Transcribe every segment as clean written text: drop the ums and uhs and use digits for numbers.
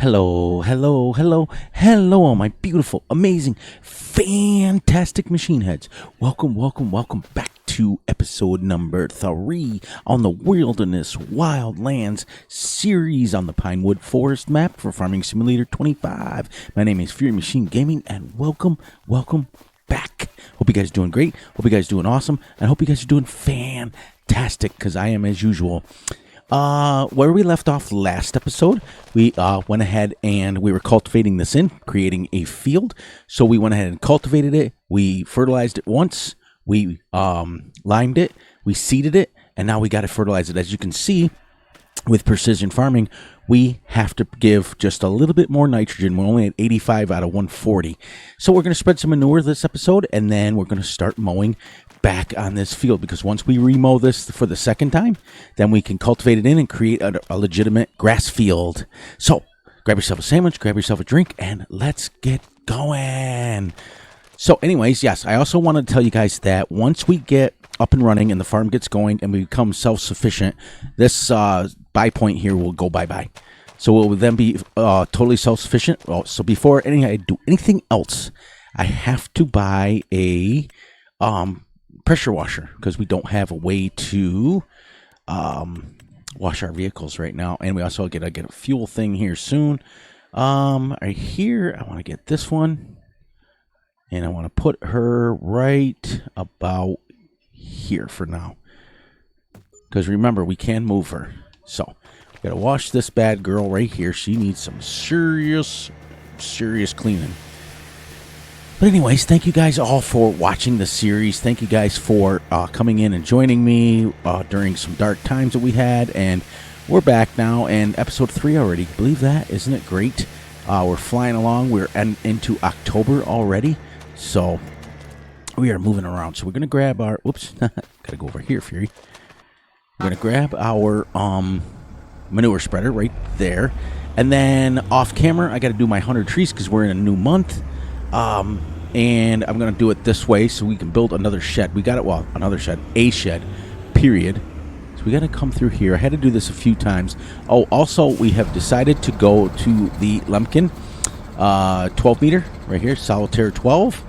Hello, hello, hello, hello, all my beautiful, amazing, fantastic machine heads. Welcome back to episode number 3 on the Wilderness Wildlands series on the Pinewood Forest map for Farming Simulator 25. My name is Fury Machine Gaming, and welcome back. Hope you guys are doing great. Hope you guys are doing awesome. And I hope you guys are doing fantastic, because I am as usual. Where we left off last episode, we went ahead and we were cultivating this in, creating a field. So we went ahead and cultivated it. We fertilized it once. We limed it. We seeded it. And now we got to fertilize it. As you can see, with precision farming, we have to give just a little bit more nitrogen. We're only at 85 out of 140. So we're going to spread some manure this episode, and then we're going to start mowing back on this field, because once we remow this for the second time, then we can cultivate it in and create a legitimate grass field. So grab yourself a sandwich, grab yourself a drink, and let's get going. So anyways, yes, I also want to tell you guys that once we get up and running and the farm gets going and we become self-sufficient, this buy point here will go bye-bye. So we'll then be totally self-sufficient. Well, so before I do anything else, I have to buy a pressure washer, because we don't have a way to wash our vehicles right now. And we also get a fuel thing here soon. Right here, I want to get this one, and I want to put her right about here for now, because remember, we can move her. So we gotta wash this bad girl right here. She needs some serious cleaning. But anyways, thank you guys all for watching the series. Thank you guys for coming in and joining me during some dark times that we had. And we're back now, and episode 3 already. Believe that? Isn't it great? We're flying along. We're into October already. So we are moving around. So we're going to grab our... Whoops. Gotta go over here, Fury. We're going to grab our manure spreader right there. And then off camera, I got to do my 100 trees, because we're in a new month. And I'm going to do it this way so we can build another shed. We got it, well, another shed, a shed, period. So we got to come through here. I had to do this a few times. Oh, also, we have decided to go to the Lemken 12 meter right here, Solitaire 12.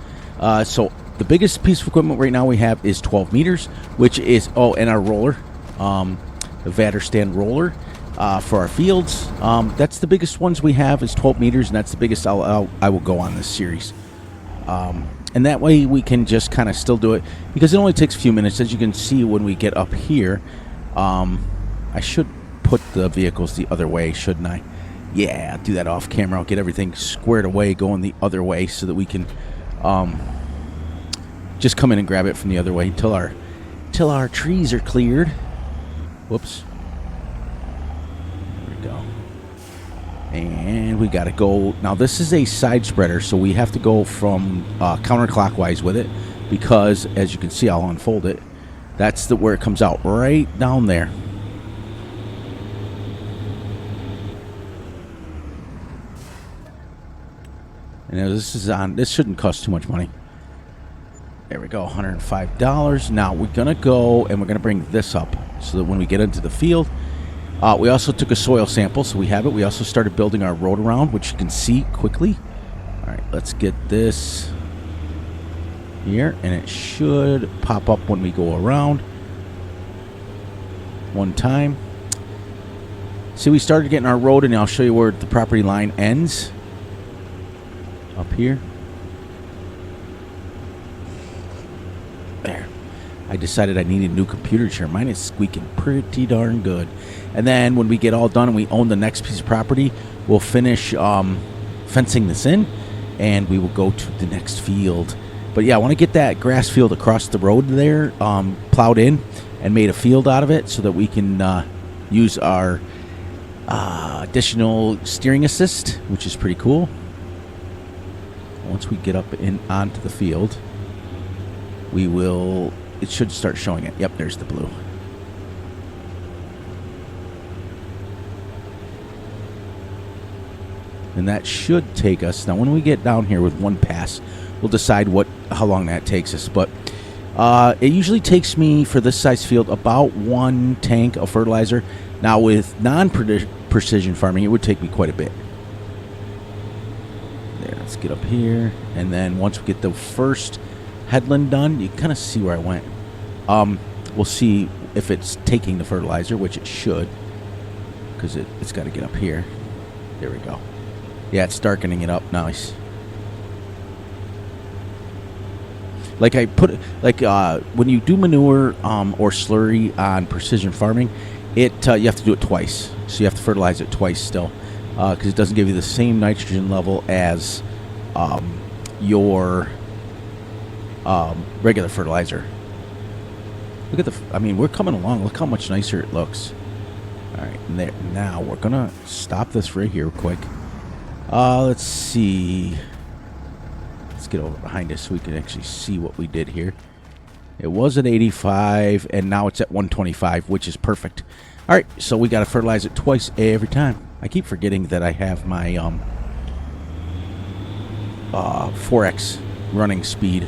So the biggest piece of equipment right now we have is 12 meters, which is, oh, and our roller, the Vaterstand roller. For our fields, that's the biggest ones we have is 12 meters, and that's the biggest I will go on this series. And that way we can just kind of still do it, because it only takes a few minutes. As you can see when we get up here, I should put the vehicles the other way, shouldn't I? Yeah, I'll do that off camera. I'll get everything squared away going the other way so that we can just come in and grab it from the other way till our trees are cleared. Whoops. And we got to go. Now, this is a side spreader, so we have to go from counterclockwise with it, because, as you can see, I'll unfold it. That's where it comes out, right down there. And this is on. This shouldn't cost too much money. There we go, $105. Now, we're going to go, and we're going to bring this up so that when we get into the field... we also took a soil sample, so we have it. We also started building our road around, which you can see quickly. All right, let's get this here, and it should pop up when we go around one time. See, we started getting our road, and I'll show you where the property line ends. Up here. There. I decided I needed a new computer chair. Mine is squeaking pretty darn good. And then when we get all done and we own the next piece of property, we'll finish fencing this in, and we will go to the next field. But yeah, I want to get that grass field across the road there plowed in and made a field out of it, so that we can use our additional steering assist, which is pretty cool. Once we get up in onto the field, we will... It should start showing it. Yep, there's the blue. And that should take us... Now, when we get down here with one pass, we'll decide how long that takes us. But it usually takes me, for this size field, about 1 tank of fertilizer. Now, with non-precision farming, it would take me quite a bit. Let's get up here, and then once we get the first headland done, you kind of see where I went. We'll see if it's taking the fertilizer, which it should, because it's got to get up here. There we go. Yeah, it's darkening it up. Nice. Like I put, like when you do manure or slurry on precision farming, you have to do it twice. So you have to fertilize it twice still, because it doesn't give you the same nitrogen level as your regular fertilizer. Look at I mean, we're coming along. Look how much nicer it looks. All right, and there. Now we're gonna stop this right here quick. Let's see. Let's get over behind us so we can actually see what we did here. It was at 85, and now it's at 125, which is perfect. All right, so we got to fertilize it twice every time. I keep forgetting that I have my 4x running speed.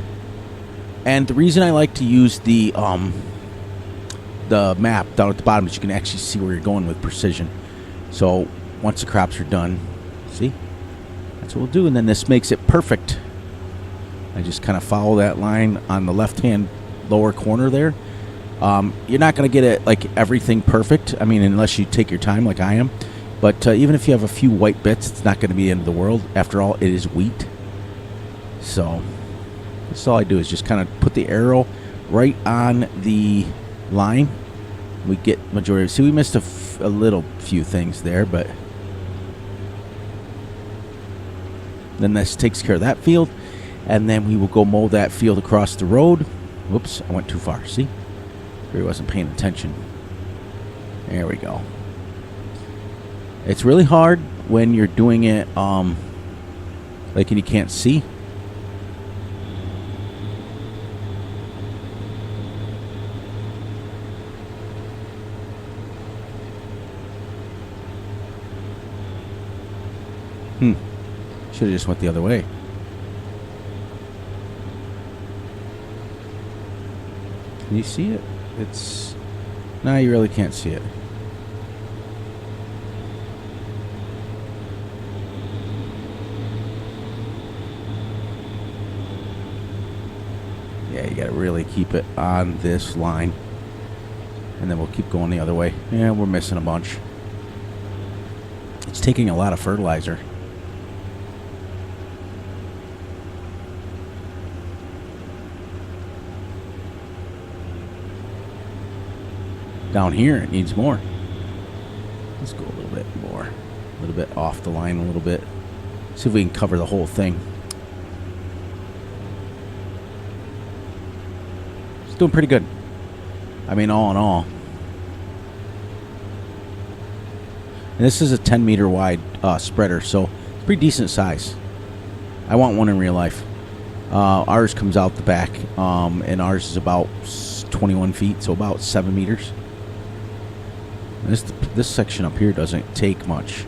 And the reason I like to use the map down at the bottom is you can actually see where you're going with precision. So once the crops are done, see? That's what we'll do, and then this makes it perfect. I just kind of follow that line on the left-hand lower corner there. You're not going to get it like everything perfect. I mean, unless you take your time like I am. But even if you have a few white bits, it's not going to be the end of the world. After all, it is wheat. So that's all I do is just kind of put the arrow right on the line. We get majority. See, we missed a little few things there, but then this takes care of that field. And then we will go mow that field across the road. Whoops, I went too far. See? Really wasn't paying attention. There we go. It's really hard when you're doing it like and you can't see. Should have just went the other way. Can you see it? It's... No, you really can't see it. Yeah, you gotta really keep it on this line. And then we'll keep going the other way. Yeah, we're missing a bunch. It's taking a lot of fertilizer. Down here, it needs more. Let's go a little bit more. A little bit off the line a little bit. See if we can cover the whole thing. It's doing pretty good. I mean, all in all. And this is a 10-meter wide spreader, so it's pretty decent size. I want one in real life. Ours comes out the back, and ours is about 21 feet, so about 7 meters. This section up here doesn't take much.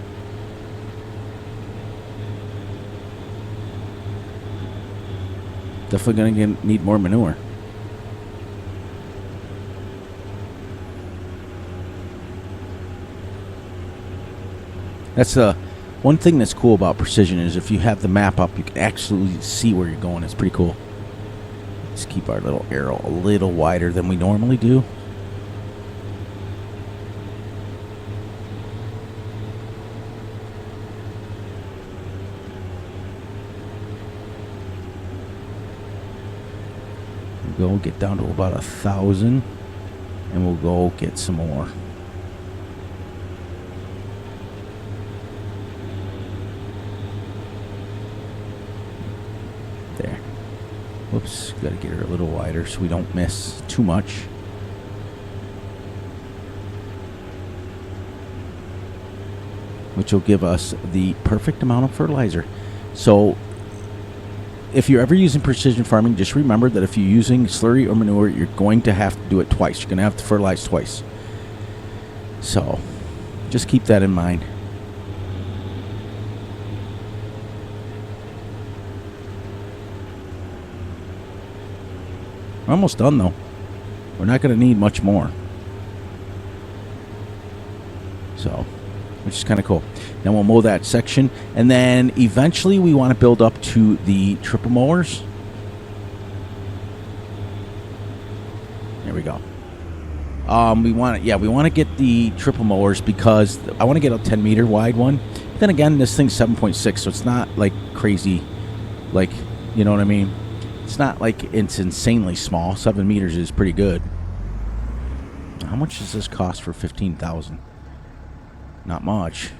Definitely going to need more manure. That's the one thing that's cool about precision is if you have the map up, you can actually see where you're going. It's pretty cool. Let's keep our little arrow a little wider than we normally do. Go get down to about 1,000, and we'll go get some more. There. Whoops, got to get her a little wider so we don't miss too much. Which will give us the perfect amount of fertilizer. So if you're ever using precision farming, just remember that if you're using slurry or manure, you're going to have to do it twice. You're going to have to fertilize twice. So just keep that in mind. We're almost done, though. We're not going to need much more. So which is kind of cool. Then we'll mow that section, and then eventually we want to build up to the triple mowers. There we go. We want to get the triple mowers because I want to get a 10-meter wide one. Then again, this thing's 7.6, so it's not like crazy, like, you know what I mean? It's not like it's insanely small. 7 meters is pretty good. How much does this cost for 15,000? Not much.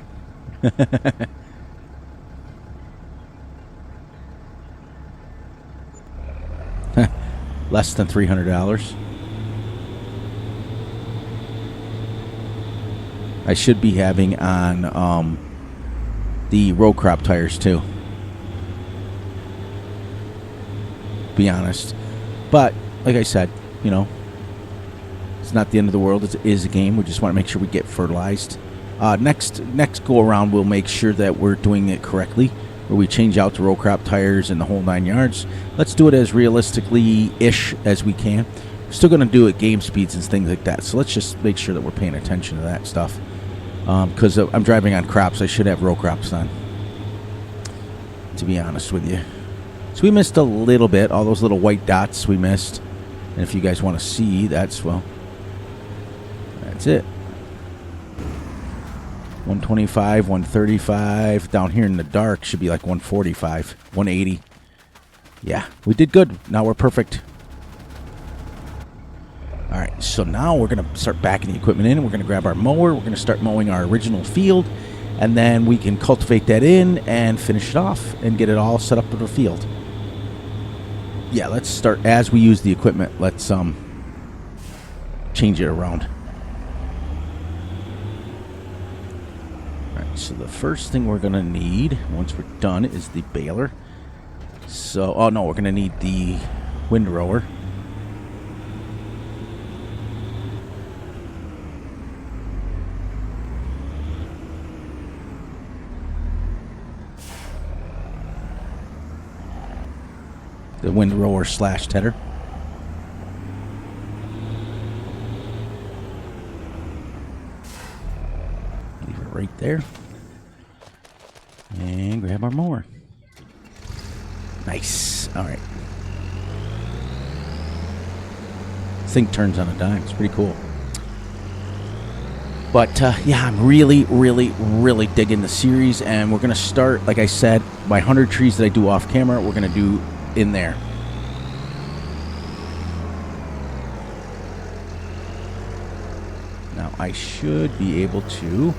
Less than $300. I should be having on the row crop tires too. Be honest, but like I said, you know, it's not the end of the world. It is a game. We just want to make sure we get fertilized. Next go around, we'll make sure that we're doing it correctly, where we change out the row crop tires and the whole 9 yards. Let's do it as realistically-ish as we can. We're still going to do it game speeds and things like that, so let's just make sure that we're paying attention to that stuff. Because I'm driving on crops, I should have row crops on, to be honest with you. So we missed a little bit. All those little white dots we missed. And if you guys want to see, that's it. 125, 135. Down here in the dark should be like 145, 180. Yeah, we did good. Now we're perfect. All right, so now we're going to start backing the equipment in, and we're going to grab our mower. We're going to start mowing our original field, and then we can cultivate that in and finish it off and get it all set up in the field. Yeah, let's start as we use the equipment. Let's change it around. All right, so the first thing we're going to need once we're done is the baler. So, oh no, we're going to need the windrower. The windrower / tedder. Leave it right there. And grab our mower. Nice. All right. This thing turns on a dime. It's pretty cool. But, yeah, I'm really, really, really digging the series. And we're going to start, like I said, my 100 trees that I do off camera, we're going to do in there. Now I should be able to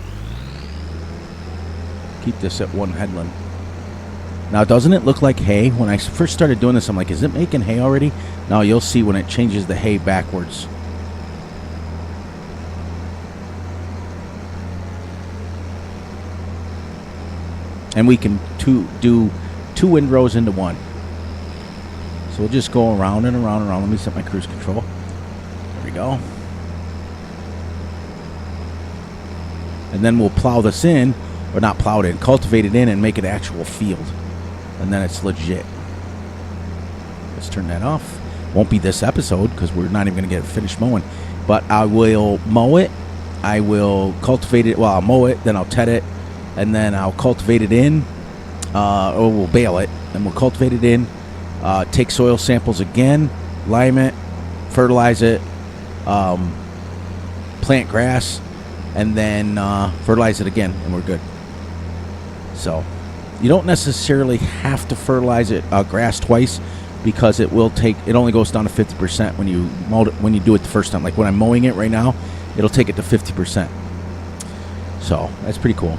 keep this at one headland. Now doesn't it look like hay? When I first started doing this, I'm like, is it making hay already? Now you'll see when it changes the hay backwards. And we can do two windrows into one. So we'll just go around and around and around. Let me set my cruise control. There we go. And then we'll plow this in, or not plow it in, cultivate it in and make it actual field. And then it's legit. Let's turn that off. Won't be this episode because we're not even going to get finished mowing. But I will mow it. I will cultivate it. Well, I'll mow it, then I'll ted it, and then I'll cultivate it in. Or we'll bale it, and we'll cultivate it in. Take soil samples again, lime it, fertilize it, plant grass, and then fertilize it again, and we're good. So you don't necessarily have to fertilize it grass twice because it only goes down to 50% when you do it the first time. Like when I'm mowing it right now, it'll take it to 50%. So that's pretty cool.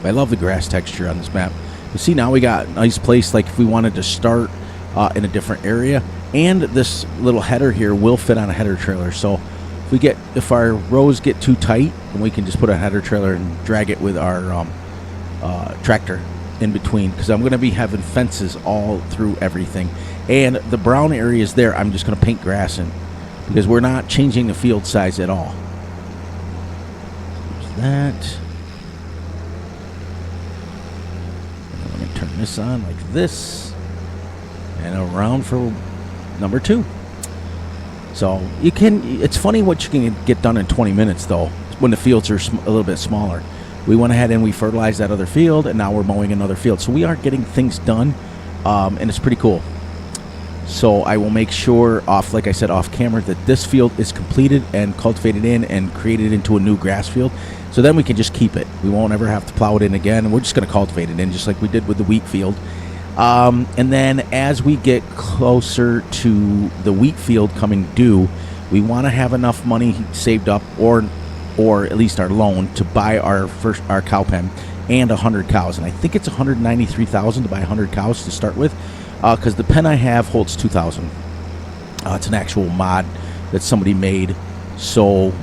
I love the grass texture on this map. You see, now we got a nice place, like if we wanted to start in a different area. And this little header here will fit on a header trailer. So if our rows get too tight, then we can just put a header trailer and drag it with our tractor in between. Because I'm going to be having fences all through everything. And the brown areas there, I'm just going to paint grass in. Because we're not changing the field size at all. There's that. Turn this on like this and around for number 2. So you can. It's funny what you can get done in 20 minutes though, when the fields are a little bit smaller. We went ahead and we fertilized that other field, and now we're mowing another field. So we are getting things done, and it's pretty cool. So I will make sure, like I said, off camera, that this field is completed and cultivated in and created into a new grass field. So then we can just keep it. We won't ever have to plow it in again. And we're just going to cultivate it in, just like we did with the wheat field. And then as we get closer to the wheat field coming due, we want to have enough money saved up, or at least our loan, to buy our cow pen and 100 cows. And I think it's $193,000 to buy 100 cows to start with, because the pen I have holds 2,000. It's an actual mod that somebody made. So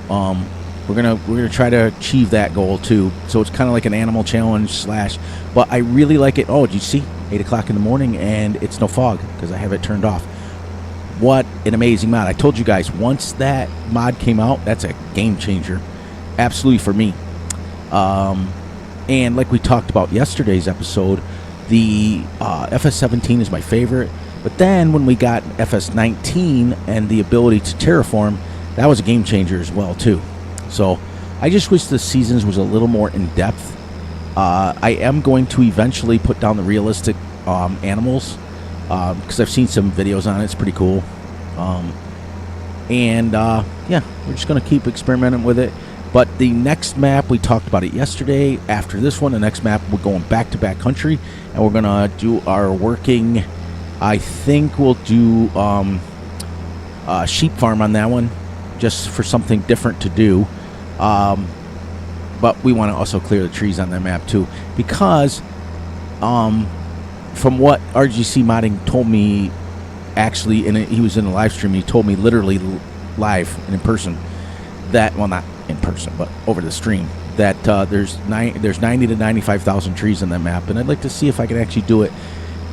we're gonna try to achieve that goal too. So it's kind of like an animal challenge / but I really like it. Oh, did you see? 8 o'clock in the morning, and it's no fog because I have it turned off. What an amazing mod. I told you guys, once that mod came out, that's a game changer. Absolutely for me. And like we talked about yesterday's episode, the Fs25 is my favorite. But then when we got Fs19 and the ability to terraform, that was a game changer as well too. So I just wish the seasons was a little more in depth. I am going to eventually put down the realistic animals, because I've seen some videos on it. It's pretty cool. Yeah, we're just going to keep experimenting with it. But the next map, we talked about it yesterday. After this one, the next map, we're going back-to-back country, and we're going to do our working. I think we'll do sheep farm on that one, just for something different to do. But we want to also clear the trees on that map too, because from what RGC Modding told me, actually, and he was in the live stream, he told me literally live and in person that, well, not in person, but over the stream, that there's 90 to 95,000 trees on that map, and I'd like to see if I can actually do it.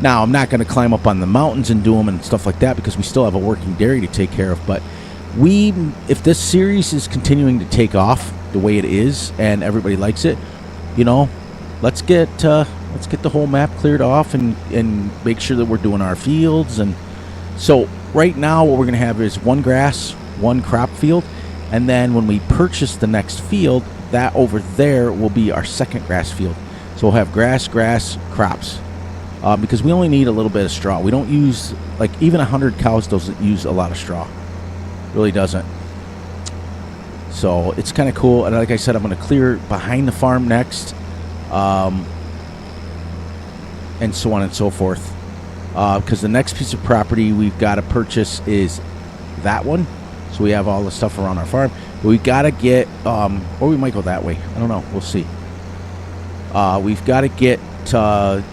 Now, I'm not going to climb up on the mountains and do them and stuff like that, because we still have a working dairy to take care of. But if this series is continuing to take off the way it is and everybody likes it, you know, let's get the whole map cleared off and make sure that we're doing our fields. And so right now what we're going to have is one grass, one crop field, and then when we purchase the next field, that over there will be our second grass field. So we'll have grass, crops, because we only need a little bit of straw. We don't use, like, even 100 cows doesn't use a lot of straw. Really doesn't. So it's kind of cool. And like I said, I'm going to clear behind the farm next, and so on and so forth, because the next piece of property we've got to purchase is that one. So we have all the stuff around our farm, but we got to get, or we might go that way, I don't know, we'll see. We've got to get some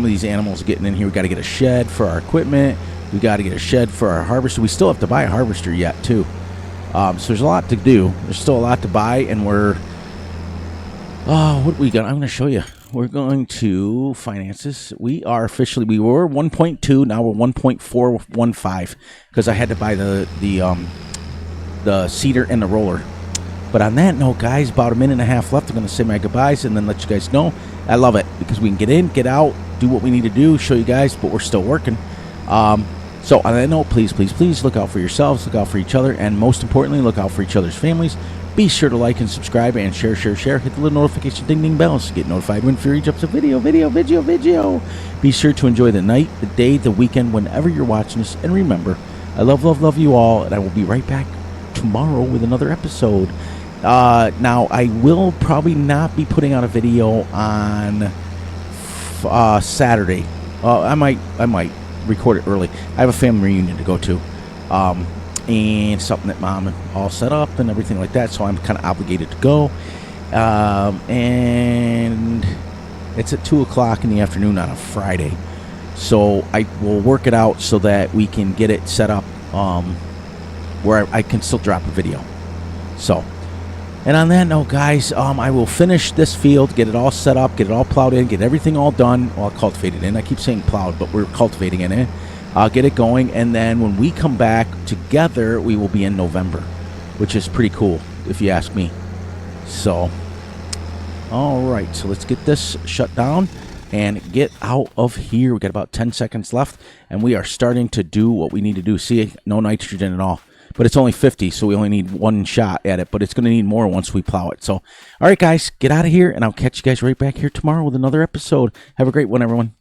of these animals getting in here. We got to get a shed for our equipment. We got to get a shed for our harvester. We still have to buy a harvester yet too. So there's a lot to do. There's still a lot to buy, and we're, what we got? I'm going to show you. We're going to finances. We were 1.2, now we're 1.415, because I had to buy the seeder and the roller. But on that note, guys, about a minute and a half left. I'm going to say my goodbyes and then let you guys know. I love it because we can get in, get out, do what we need to do, show you guys, but we're still working. So on that note, please look out for yourselves, look out for each other, and most importantly, look out for each other's families. Be sure to like and subscribe and share. Hit the little notification ding bells to get notified when Fury drops a video. Be sure to enjoy the night, the day, the weekend, whenever you're watching this. And remember, I love you all, and I will be right back tomorrow with another episode. Now, I will probably not be putting out a video on Saturday. I might record it early. I have a family reunion to go to, and something that Mom all set up and everything like that, so I'm kind of obligated to go. And it's at 2 o'clock in the afternoon on a Friday, so I will work it out so that we can get it set up where I can still drop a video. So, and on that note, guys, I will finish this field, get it all set up, get it all plowed in, get everything all done, well, cultivated in. I keep saying plowed, but we're cultivating in it. I'll get it going, and then when we come back together, we will be in November, which is pretty cool, if you ask me. So, all right, so let's get this shut down and get out of here. We got about 10 seconds left, and we are starting to do what we need to do. See, no nitrogen at all. but it's only 50, so we only need one shot at it, but it's going to need more once we plow it. So, all right, guys, get out of here, and I'll catch you guys right back here tomorrow with another episode. Have a great one, everyone.